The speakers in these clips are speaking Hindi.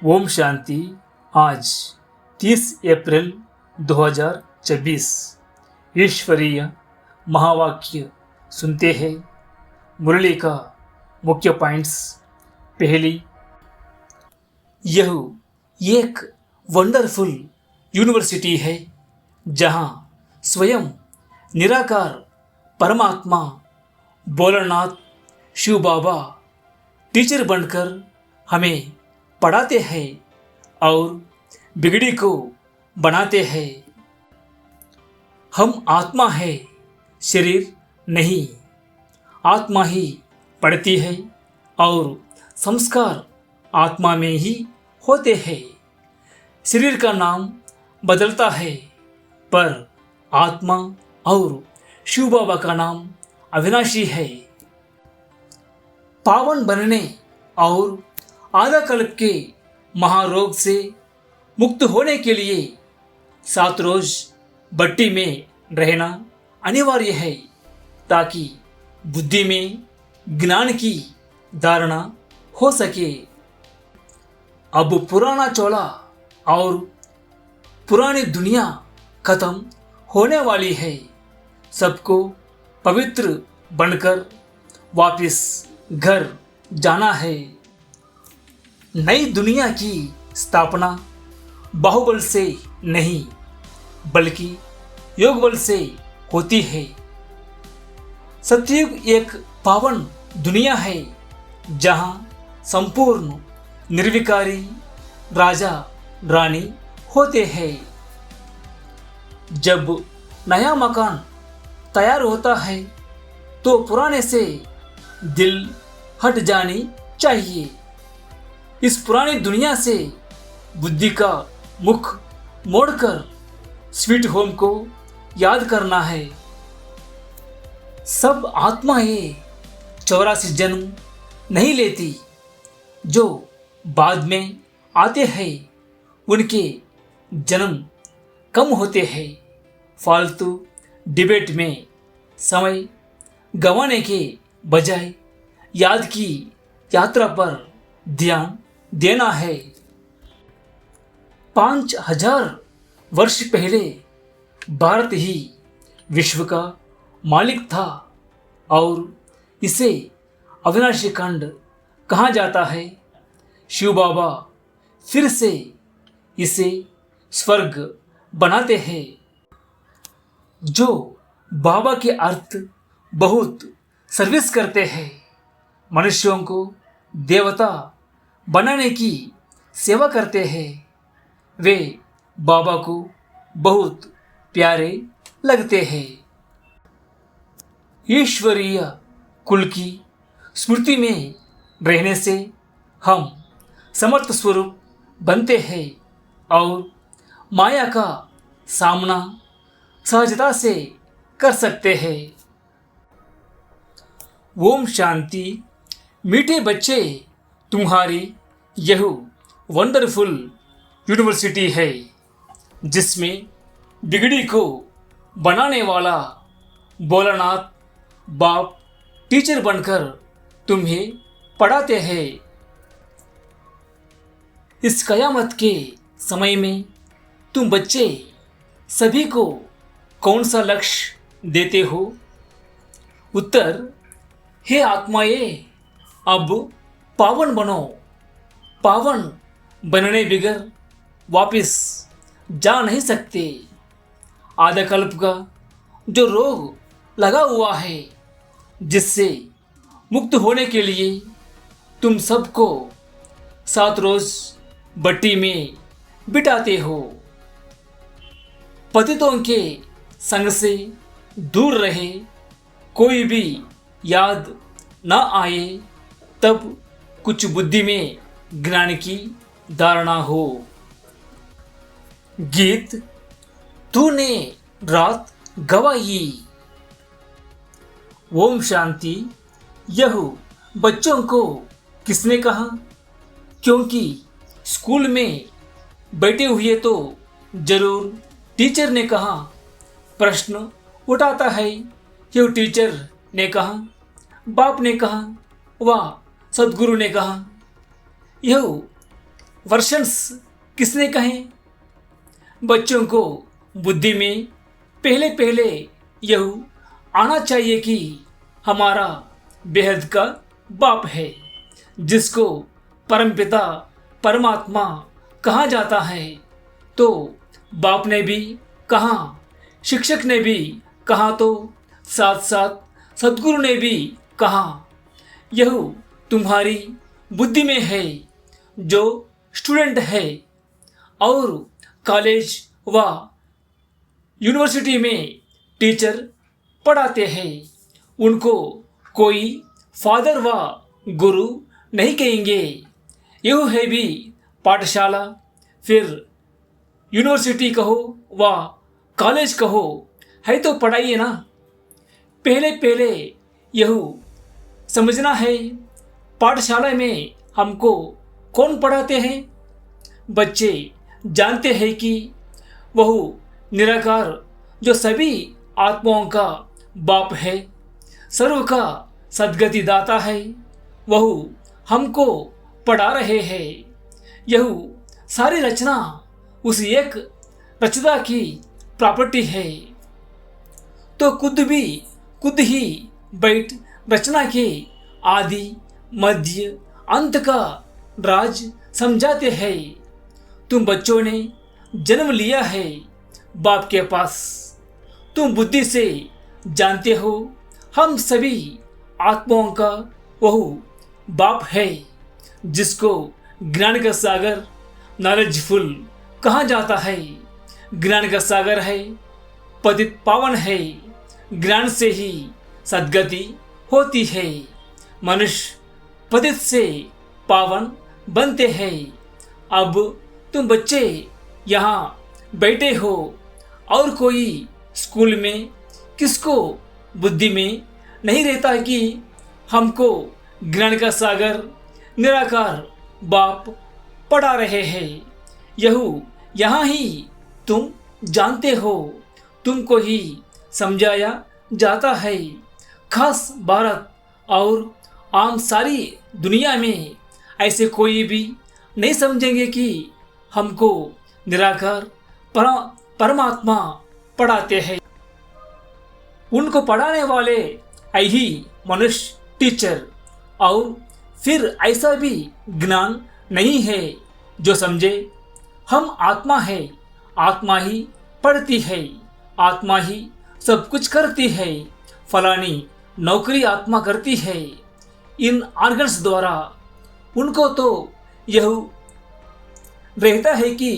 ओम शांति। आज 30 अप्रैल 2024 ईश्वरीय महावाक्य सुनते हैं। मुरली का मुख्य पॉइंट्स। पहली, यह एक वंडरफुल यूनिवर्सिटी है जहां स्वयं निराकार परमात्मा भोलेनाथ शिव बाबा टीचर बनकर हमें पढ़ाते हैं और बिगड़ी को बनाते हैं। हम आत्मा है, शरीर नहीं। आत्मा ही पढ़ती है और संस्कार आत्मा में ही होते हैं। शरीर का नाम बदलता है पर आत्मा और शिव बाबा का नाम अविनाशी है। पावन बनने और आधा कल्प के महारोग से मुक्त होने के लिए 7 रोज भट्टी में रहना अनिवार्य है ताकि बुद्धि में ज्ञान की धारणा हो सके। अब पुराना चोला और पुरानी दुनिया खत्म होने वाली है। सबको पवित्र बनकर वापस घर जाना है। नई दुनिया की स्थापना बाहुबल से नहीं बल्कि योग बल से होती है। सतयुग एक पावन दुनिया है जहां संपूर्ण निर्विकारी राजा रानी होते हैं। जब नया मकान तैयार होता है तो पुराने से दिल हट जानी चाहिए। इस पुरानी दुनिया से बुद्धि का मुख मोड़कर स्वीट होम को याद करना है। सब आत्माएं 84 जन्म नहीं लेती। जो बाद में आते हैं उनके जन्म कम होते हैं। फालतू डिबेट में समय गंवाने के बजाय याद की यात्रा पर ध्यान देना है। 5000 वर्ष पहले भारत ही विश्व का मालिक था और इसे अविनाशी खंड कहा जाता है। शिव बाबा फिर से इसे स्वर्ग बनाते हैं। जो बाबा के अर्थ बहुत सर्विस करते हैं, मनुष्यों को देवता बनाने की सेवा करते हैं, वे बाबा को बहुत प्यारे लगते हैं। ईश्वरीय कुल की स्मृति में रहने से हम समर्थ स्वरूप बनते हैं और माया का सामना सहजता से कर सकते हैं। ओम शांति। मीठे बच्चे, तुम्हारी यह वंडरफुल यूनिवर्सिटी है जिसमें बिगड़ी को बनाने वाला भोलेनाथ बाप टीचर बनकर तुम्हें पढ़ाते हैं। इस कयामत के समय में तुम बच्चे सभी को कौन सा लक्ष्य देते हो? उत्तर, हे आत्माएं, अब पावन बनो। पावन बनने बिगर वापस जा नहीं सकते। आधा कल्प का जो रोग लगा हुआ है जिससे मुक्त होने के लिए तुम सबको 7 रोज भट्टी में बिताते हो। पतितों के संग से दूर रहे। कोई भी याद ना आए तब कुछ बुद्धि में ज्ञान की धारणा हो। गीत तूने रात गवाई। ओम शांति। यह बच्चों को किसने कहा? क्योंकि स्कूल में बैठे हुए तो जरूर टीचर ने कहा। प्रश्न उठाता है, यह टीचर ने कहा, बाप ने कहा, वाह सदगुरु ने कहा। यह वर्शंस किसने कहें? बच्चों को बुद्धि में पहले पहले यह आना चाहिए कि हमारा बेहद का बाप है, जिसको परमपिता परमात्मा कहा जाता है। तो बाप ने भी कहा, शिक्षक ने भी कहा, तो साथ साथ सदगुरु ने भी कहा। यह तुम्हारी बुद्धि में है। जो स्टूडेंट है और कॉलेज व यूनिवर्सिटी में टीचर पढ़ाते हैं, उनको कोई फादर व गुरु नहीं कहेंगे। यह है भी पाठशाला, फिर यूनिवर्सिटी कहो व कॉलेज कहो, है तो पढ़ाइए ना। पहले पहले यह समझना है, पाठशाला में हमको कौन पढ़ाते हैं। बच्चे जानते हैं कि वह निराकार जो सभी आत्माओं का बाप है, सर्व का सद्गति दाता है, वह हमको पढ़ा रहे हैं। यह सारी रचना उस एक रचना की प्रॉपर्टी है। तो खुद ही बैठ रचना के आदि मध्य अंत का राज समझाते हैं। तुम बच्चों ने जन्म लिया है बाप के पास। तुम बुद्धि से जानते हो हम सभी आत्माओं का वह बाप है, जिसको ज्ञान का सागर नॉलेजफुल कहा जाता है। ज्ञान का सागर है, पतित पावन है। ज्ञान से ही सद्गति होती है। मनुष्य पतित से पावन बनते हैं। अब तुम बच्चे यहाँ बैठे हो और कोई स्कूल में किसको बुद्धि में नहीं रहता कि हमको ज्ञान का सागर निराकार बाप पढ़ा रहे हैं। यह यहाँ ही तुम जानते हो, तुमको ही समझाया जाता है। खास भारत और आम सारी दुनिया में ऐसे कोई भी नहीं समझेंगे कि हमको निराकार परमात्मा पढ़ाते हैं। उनको पढ़ाने वाले ही मनुष्य टीचर, और फिर ऐसा भी ज्ञान नहीं है जो समझे हम आत्मा है, आत्मा ही पढ़ती है, आत्मा ही सब कुछ करती है, फलानी नौकरी आत्मा करती है। इन ऑर्गन्स द्वारा उनको तो यह रहता है कि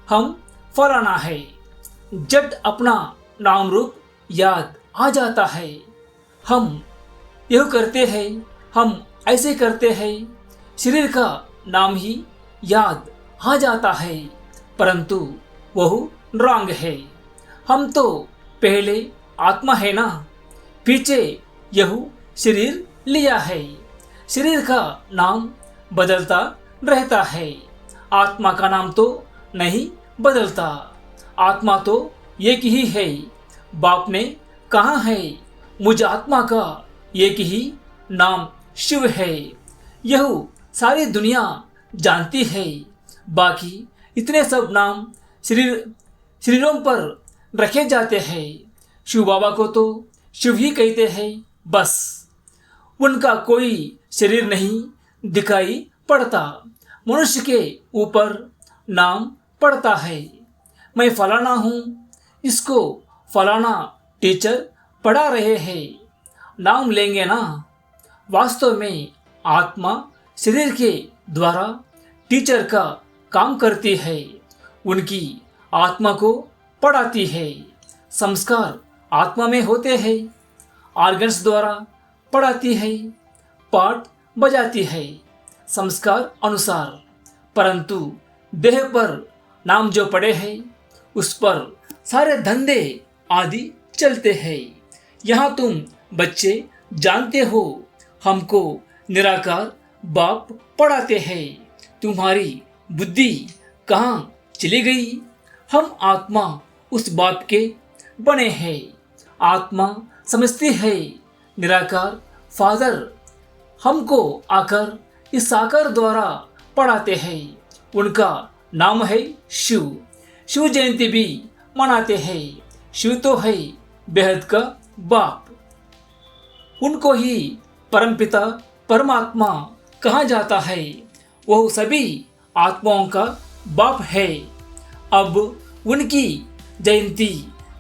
हम फलाना है। जब अपना नाम रूप याद आ जाता है, हम यह करते हैं, हम ऐसे करते हैं, शरीर का नाम ही याद आ जाता है, परंतु वह रॉन्ग है। हम तो पहले आत्मा है ना, पीछे यह शरीर लिया है। शरीर का नाम बदलता रहता है, आत्मा का नाम तो नहीं बदलता। आत्मा तो एक ही है। बाप ने कहा है, मुझ आत्मा का एक ही नाम शिव है। यह सारी दुनिया जानती है। बाकी इतने सब नाम शरीरों पर रखे जाते हैं। शिव बाबा को तो शिव ही कहते हैं बस। उनका कोई शरीर नहीं दिखाई पड़ता। मनुष्य के ऊपर नाम पड़ता है। मैं फलाना हूँ, इसको फलाना टीचर पढ़ा रहे हैं, नाम लेंगे ना। वास्तव में आत्मा शरीर के द्वारा टीचर का काम करती है, उनकी आत्मा को पढ़ाती है। संस्कार आत्मा में होते हैं, ऑर्गन्स द्वारा पढ़ाती है, पाठ बजाती है संस्कार अनुसार। परंतु देह पर नाम जो पड़े हैं, उस पर सारे धंधे आदि चलते हैं। यहाँ तुम बच्चे जानते हो, हमको निराकार बाप पढ़ाते हैं। तुम्हारी बुद्धि कहाँ चली गई? हम आत्मा उस बाप के बने हैं। आत्मा समझती है निराकार फादर हमको आकर इस साकार द्वारा पढ़ाते हैं। उनका नाम है शिव। शिव जयंती भी मनाते हैं। शिव तो है बेहद का बाप। उनको ही परमपिता परमात्मा कहा जाता है। वह सभी आत्माओं का बाप है। अब उनकी जयंती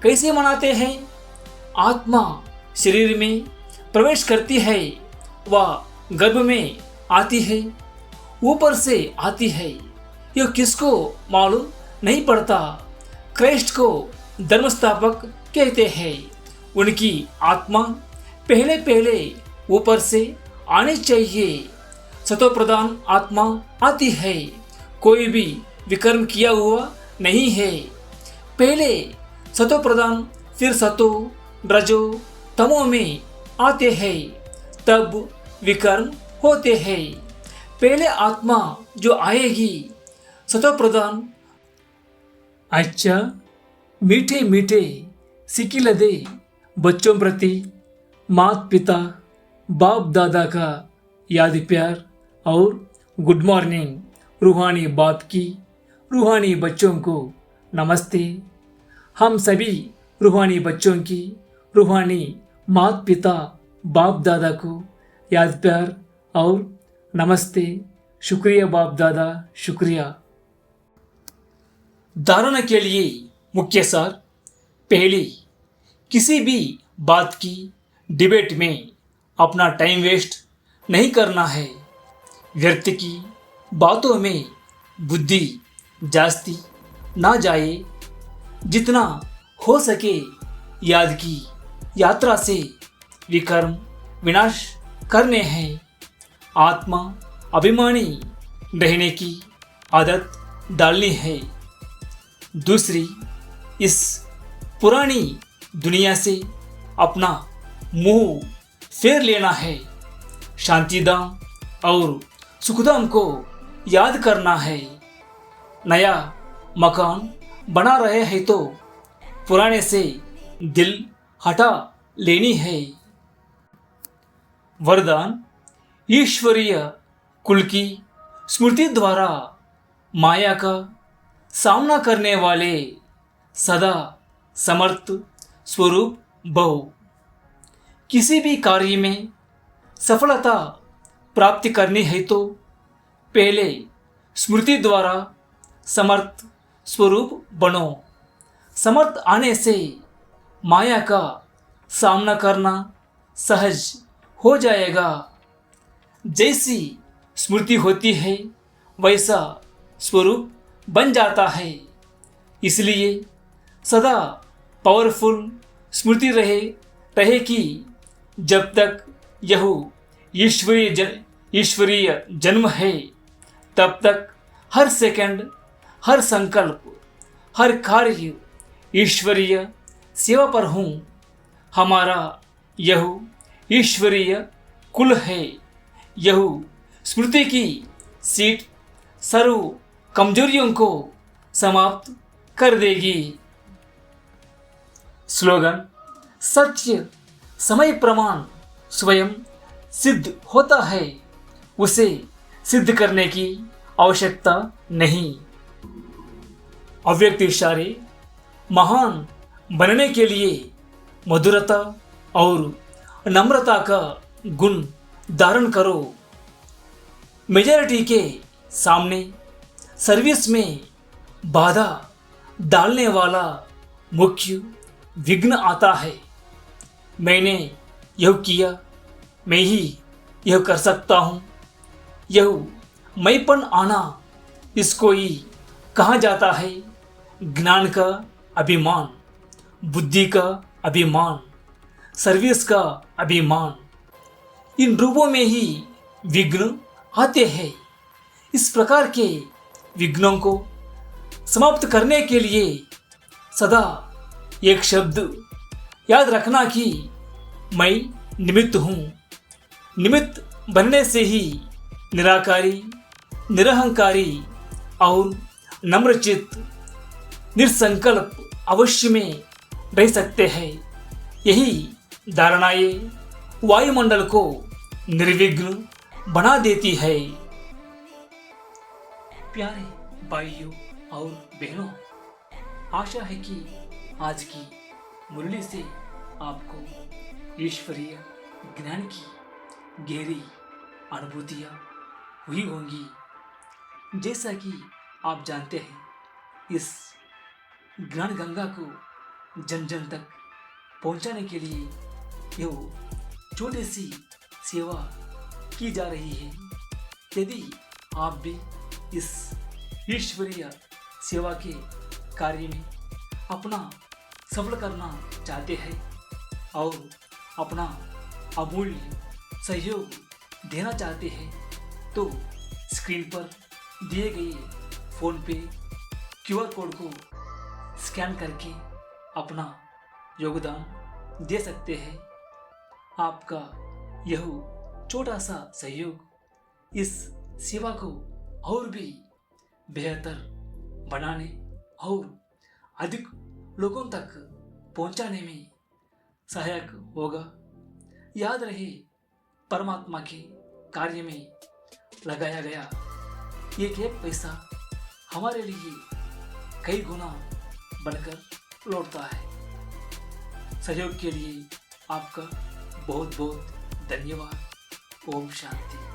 कैसे मनाते हैं? आत्मा शरीर में प्रवेश करती है, वह गर्भ में आती है, ऊपर से आती है, यह किसको मालूम नहीं पड़ता। क्राइस्ट को धर्मस्थापक कहते हैं। उनकी आत्मा पहले पहले ऊपर से आनी चाहिए। सतो प्रधान आत्मा आती है। कोई भी विकर्म किया हुआ नहीं है। पहले सतो प्रधान, फिर सतो, रजो, तमो में आते हैं, तब विकर्म होते हैं। पहले आत्मा जो आएगी सतो प्रधान। अच्छा, मीठे मीठे सिकिलदे बच्चों प्रति माता पिता बाप दादा का याद प्यार और गुड मॉर्निंग रूहानी बाप की रूहानी बच्चों को नमस्ते। हम सभी रूहानी बच्चों की रूहानी माता पिता बाप दादा को याद प्यार और नमस्ते। शुक्रिया बाप दादा, शुक्रिया। धारणा के लिए मुख्य सार। पहली, किसी भी बात की डिबेट में अपना टाइम वेस्ट नहीं करना है। व्यर्थ की बातों में बुद्धि जास्ती ना जाए। जितना हो सके याद की यात्रा से विकर्म विनाश करने हैं। आत्मा अभिमानी रहने की आदत डालनी है। दूसरी, इस पुरानी दुनिया से अपना मुंह फेर लेना है। शांतिधाम और सुखधाम को याद करना है। नया मकान बना रहे हैं तो पुराने से दिल हटा लेनी है। वरदान, ईश्वरीय कुल की स्मृति द्वारा माया का सामना करने वाले सदा समर्थ स्वरूप भव। किसी भी कार्य में सफलता प्राप्ति करनी है तो पहले स्मृति द्वारा समर्थ स्वरूप बनो। समर्थ आने से माया का सामना करना सहज हो जाएगा। जैसी स्मृति होती है वैसा स्वरूप बन जाता है। इसलिए सदा पावरफुल स्मृति रहे कि जब तक यह ईश्वरीय जन्म है तब तक हर सेकंड, हर संकल्प, हर कार्य ईश्वरीय सेवा पर हूँ। हमारा यह ईश्वरीय कुल है। यह स्मृति की सीट सर्व कमजोरियों को समाप्त कर देगी। स्लोगन, सत्य समय प्रमाण स्वयं सिद्ध होता है, उसे सिद्ध करने की आवश्यकता नहीं। अव्यक्त इशारे, महान बनने के लिए मधुरता और नम्रता का गुण धारण करो। मेजॉरिटी के सामने सर्विस में बाधा डालने वाला मुख्य विघ्न आता है। मैंने यह किया, मैं ही यह कर सकता हूँ, यह मैंपन आना, इसको ही कहा जाता है ज्ञान का अभिमान, बुद्धि का अभिमान, सर्विस का अभिमान। इन रूपों में ही विघ्न आते हैं। इस प्रकार के विघ्नों को समाप्त करने के लिए सदा एक शब्द याद रखना कि मैं निमित्त हूँ। निमित्त बनने से ही निराकारी, निरहंकारी और नम्रचित्त, निसंकल्प अवश्य में रह सकते हैं। यही धारणाएं वायुमंडल को निर्विघ्न बना देती है। प्यारे भाइयों और बहनों, आशा है कि आज की मुरली से आपको ईश्वरीय ज्ञान की गहरी अनुभूतियाँ हुई होंगी। जैसा कि आप जानते हैं, इस ज्ञान गंगा को जन जन तक पहुंचाने के लिए यह छोटी सी सेवा की जा रही है। यदि आप भी इस ईश्वरीय सेवा के कार्य में अपना सफल करना चाहते हैं और अपना अमूल्य सहयोग देना चाहते हैं, तो स्क्रीन पर दिए गए फोन पे क्यूआर कोड को स्कैन करके अपना योगदान दे सकते हैं। आपका यह छोटा सा सहयोग इस सेवा को और भी बेहतर बनाने और अधिक लोगों तक पहुंचाने में सहायक होगा। याद रहे, परमात्मा के कार्य में लगाया गया एक एक पैसा हमारे लिए कई गुना बनकर लौटता है। सहयोग के लिए आपका बहुत बहुत धन्यवाद। ओम शांति।